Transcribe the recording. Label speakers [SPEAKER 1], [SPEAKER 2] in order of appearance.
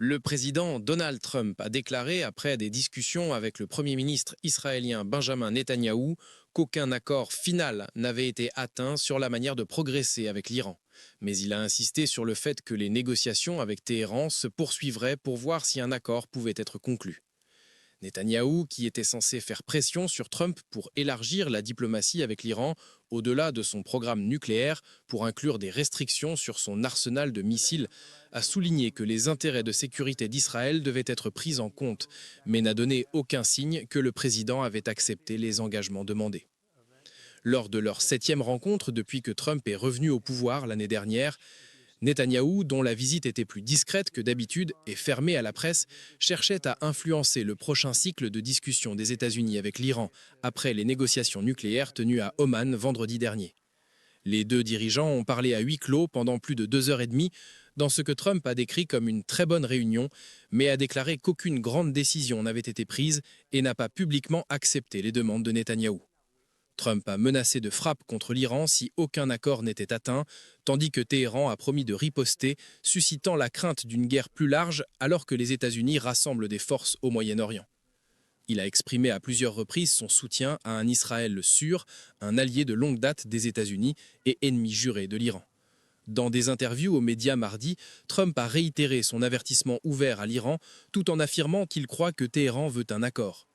[SPEAKER 1] Le président Donald Trump a déclaré, après des discussions avec le Premier ministre israélien Benjamin Netanyahou, qu'aucun accord final n'avait été atteint sur la manière de progresser avec l'Iran. Mais il a insisté sur le fait que les négociations avec Téhéran se poursuivraient pour voir si un accord pouvait être conclu. Netanyahou, qui était censé faire pression sur Trump pour élargir la diplomatie avec l'Iran au-delà de son programme nucléaire pour inclure des restrictions sur son arsenal de missiles, a souligné que les intérêts de sécurité d'Israël devaient être pris en compte, mais n'a donné aucun signe que le président avait accepté les engagements demandés. Lors de leur 7e rencontre depuis que Trump est revenu au pouvoir l'année dernière, Netanyahou, dont la visite était plus discrète que d'habitude et fermée à la presse, cherchait à influencer le prochain cycle de discussion des États-Unis avec l'Iran après les négociations nucléaires tenues à Oman vendredi dernier. Les deux dirigeants ont parlé à huis clos pendant plus de 2 heures et demie dans ce que Trump a décrit comme une très bonne réunion, mais a déclaré qu'aucune grande décision n'avait été prise et n'a pas publiquement accepté les demandes de Netanyahou. Trump a menacé de frappe contre l'Iran si aucun accord n'était atteint, tandis que Téhéran a promis de riposter, suscitant la crainte d'une guerre plus large alors que les États-Unis rassemblent des forces au Moyen-Orient. Il a exprimé à plusieurs reprises son soutien à un Israël sûr, un allié de longue date des États-Unis et ennemi juré de l'Iran. Dans des interviews aux médias mardi, Trump a réitéré son avertissement ouvert à l'Iran tout en affirmant qu'il croit que Téhéran veut un accord.